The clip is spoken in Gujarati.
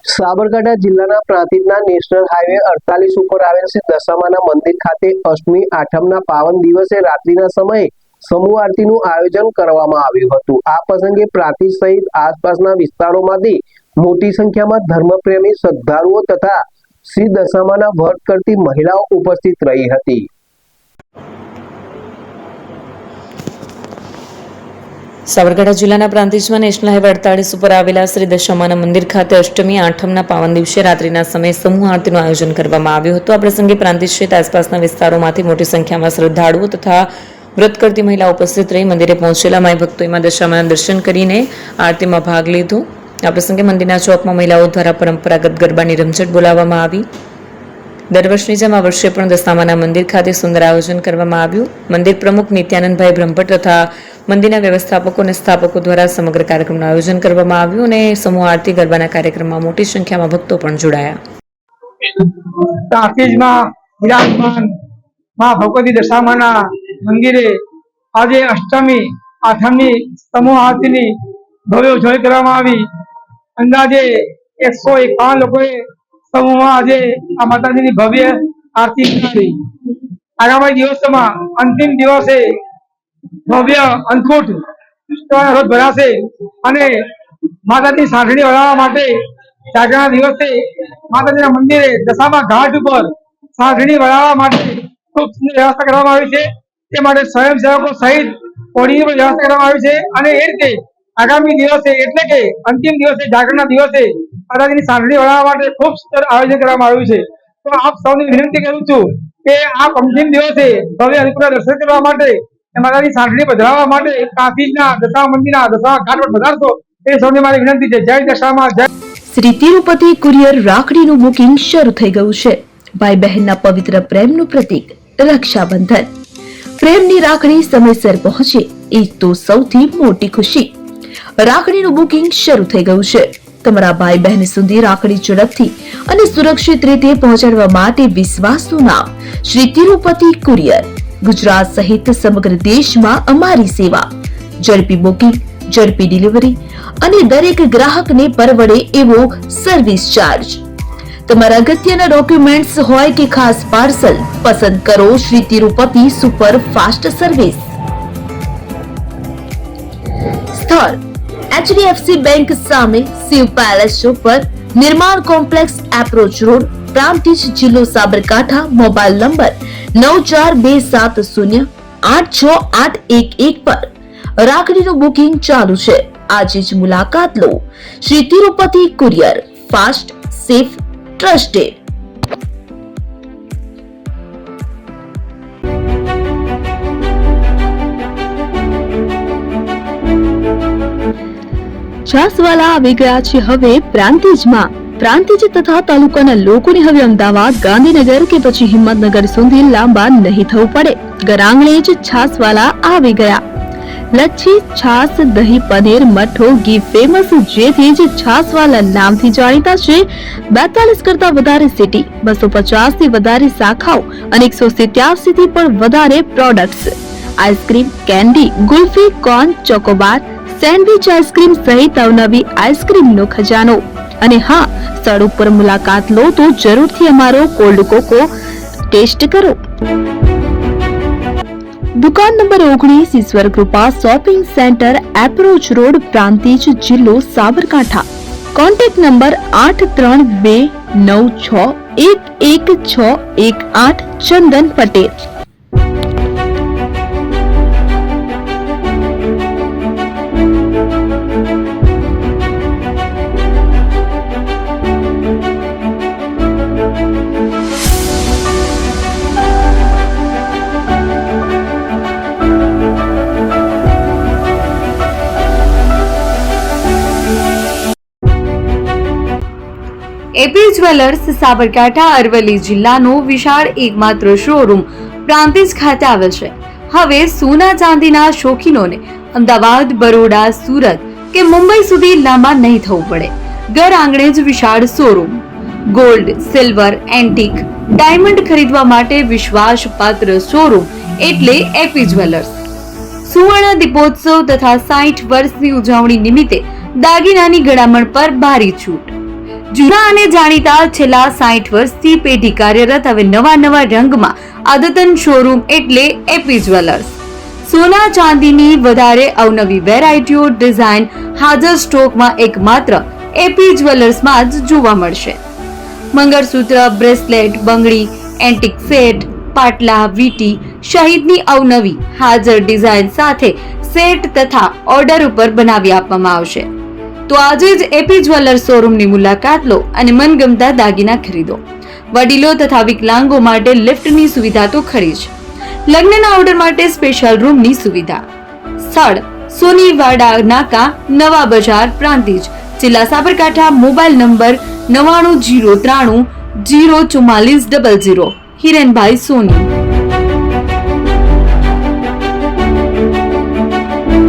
સાબરકાંઠા જિલ્લાના પ્રાંતિજના નેશનલ હાઈવે 48 ઉપર આવેલ શ્રી દશામાના મંદિર ખાતે અષ્ટમી આઠમના પાવન દિવસે રાત્રિના સમયે સમૂહ આરતીનું આયોજન કરવામાં આવ્યું હતું। આ પ્રસંગે પ્રાંતિજ સહિત આસપાસના વિસ્તારોમાંથી મોટી સંખ્યામાં ધર્મપ્રેમી શ્રદ્ધાળુઓ તથા શ્રી દશામાના વ્રત કરતી મહિલાઓ ઉપસ્થિત રહી હતી। સાબરકાંઠા જિલ્લાના પ્રાંતિજમાં નેશનલ હાઈવે 48 ઉપર આવેલા શ્રી દશામાના મંદિર ખાતે અષ્ટમી આઠમના પાવન દિવસે રાત્રિના સમયે સમૂહ આરતીનું આયોજન કરવામાં આવ્યું હતું। આ પ્રસંગે પ્રાંતિજ સહિત આસપાસના વિસ્તારોમાંથી મોટી સંખ્યામાં શ્રદ્ધાળુઓ તથા વ્રત કરતી મહિલાઓ ઉપસ્થિત રહી મંદિરે પહોંચેલા માઈ ભક્તોએ માં દશામાના દર્શન કરીને આરતીમાં ભાગ લીધો। આ પ્રસંગે મંદિરના ચોકમાં મહિલાઓ દ્વારા પરંપરાગત ગરબાની રમઝટ બોલાવવામાં આવી। દર વર્ષની જેમ આ વર્ષે પણ દશામાના મંદિર ખાતે સુંદર આયોજન કરવામાં આવ્યું। મંદિર પ્રમુખ નિત્યાનંદભાઈ બ્રહ્મભટ્ટ તથા મંદિરના વ્યવસ્થાપકો અને સ્થાપકો દ્વારા સમગ્ર કાર્યક્રમનું આયોજન કરવામાં આવ્યું અને સમૂહ આરતી ગરબાના કાર્યક્રમમાં મોટી સંખ્યામાં ભક્તો પણ જોડાયા। પ્રાંતિજમાં વિરાજમાન માં ભગવતી દશામાના મંદિરે આજે અષ્ટમી આઠમની સમૂહ આરતીની ભવ્ય ઉજવણી કરવામાં આવી। અંદાજે 151 લોકોએ સમૂહમાં આજે આ માતાજીની ભવ્ય આરતી કરી। આગામી દિવસોમાં અંતિમ દિવસે ભવ્ય અન્નકૂટ વ્રત ભરાશે અને માતાજી સાંઠણી વળાવવા માટે જાગરણના દિવસે માતાજીના મંદિરે દશામા ઘાટ ઉપર સાંઠણી વળાવવા માટે ખૂબ સુંદર વ્યવસ્થા કરવામાં આવી છે। તે માટે સ્વયંસેવકો સહિત હોડીની પણ વ્યવસ્થા કરવામાં આવી છે અને એ રીતે આગામી દિવસે એટલે કે અંતિમ દિવસે જાગરણના દિવસે માતાજીની સાંઠણી વળાવવા માટે ખૂબ સુંદર આયોજન કરવામાં આવ્યું છે। તો આપ સૌને વિનંતી કરું છું કે આપ અંતિમ દિવસે ભવ્ય અન્નકૂટના દર્શન કરવા માટે માતાજી સાંઠણી પધરાવવા માટે પ્રાંતિજના દશામા મંદિરના દશામા ઘાટ પર પધારશો એ સૌને મારી વિનંતી છે। જય દશામા જય। શ્રી તિરુપતિ કુરિયર રાખડીનું બુકિંગ શરૂ થઈ ગયું છે। ભાઈ બહેનના પવિત્ર પ્રેમનું પ્રતીક રક્ષાબંધન। પ્રેમની રાખડી સમયસર પહોંચે એ તો સૌથી મોટી ખુશી। રાખડીનું બુકિંગ શરૂ થઈ ગયું છે। તમારા ભાઈ બહેન સુધી રાખડી ઝડપથી અને સુરક્ષિત રીતે પહોંચાડવા માટે વિશ્વાસનું નામ શ્રી તિરુપતિ કુરિયર। ગુજરાત સહિત સમગ્ર દેશમાં અમારી સેવા। ઝડપી બુકિંગ, ઝડપી ડિલિવરી અને દરેક ગ્રાહકને પરવડે એવો સર્વિસ ચાર્જ। તમારા અગત્યના ડોક્યુમેન્ટ્સ હોય કે ખાસ પાર્સલ, પસંદ કરો Shri Tirupati super fast service. સ્થળ HDFC બેંક સામે શિવ પેલેસ ઉપર, નિર્માણ કોમ્પ્લેક્સ એપ્રોચ રોડ, પ્રાંતિજ, જિલ્લો સાબરકાંઠા। મોબાઈલ નંબર 9427086811 પર રાખડીનું બુકિંગ ચાલુ છે। આજે જ મુલાકાત લો। Shri Tirupati courier, fast, safe, trusted. છાસવાલા આવી ગયા છે હવે પ્રાંતિજમાં। પ્રાંતિજ તથા તાલુકાના લોકોને હવે અમદાવાદ, ગાંધીનગર કે પછી હિંમતનગર સુધી લાંબા નહીં થવું પડે। ઘરાંગણે જ છાસવાલા આવી ગયા। લચ્છી, છાસ, દહીં, પનીર, મઠો, ઘી ફેમસ, જેથી જ છાસવાલા નામથી જાણીતા છે। 42 કરતા વધારે સિટી, 250 થી વધારે શાખાઓ અને 187 થી પણ વધારે products. Ice cream, candy, kulfi, corn, Chocobar, sandwich ice cream સહિત અવનવી આઈસ્ક્રીમનો ખજાનો। અને હા, સ્થળ ઉપર મુલાકાત લો તો જરૂરથી અમારો કોલ્ડ કોકો ટેસ્ટ કરો। દુકાન number 19, Ishwar Krupa shopping centre, approach road, Prantij, જિલ્લો Sabarkantha. Contact number 8326111618 Chandan Patel. AP jewellers Sabarkantha Aravalli જિલ્લાનો વિશાળ એકમાત્ર શોરૂમ પ્રાંતિજ ખાતે આવેલ છે। હવે સોના ચાંદીના શોખીનોને અમદાવાદ, બરોડા, સુરત કે મુંબઈ સુધી લાંબા નહીં થવું પડે। ઘર આંગણે જ વિશાળ showroom. Gold, silver, antique, diamond ખરીદવા માટે વિશ્વાસપાત્ર શોરૂમ એટલે એપી જ્વેલર્સ। સુવર્ણ દીપોત્સવ તથા 60 વર્ષની ઉજવણી નિમિત્તે દાગીનાની ગળામણ પર ભારી છૂટ। જૂના અને જાણીતા છેલ્લા 60 વર્ષથી પેઢી કાર્યરત હવે નવા રંગમાં અદ્યતન શોરૂમ એટલે એપી જ્વેલર્સ. સોના ચાંદીની વધારે અવનવી વેરાયટીઓ ડિઝાઇન હાજર સ્ટોકમાં એકમાત્ર એપી જ્વેલર્સમાં જ જોવા મળશે. મંગળસૂત્ર, બ્રેસલેટ, બંગડી, એન્ટિક સેટ, પાટલા, વીટી સહિતની અવનવી હાજર ડિઝાઇન સાથે સેટ તથા ઓર્ડર ઉપર બનાવી આપવામાં આવશે. તો આજે જ એપી જ્વેલર્સ શોરૂમની મુલાકાત લો અને મનગમતા દાગીના ખરીદો. વડીલો તથા વિકલાંગો માટે લિફ્ટની સુવિધા તો ખરી જ. લગ્નના ઓર્ડર માટે સ્પેશિયલ રૂમની સુવિધા. સ્થળ સોનીવાડા નાકા, નવા બજાર, પ્રાંતિજ, જિલ્લા સાબરકાંઠા. Mobile number 9903304400. હિરેનભાઈ સોની.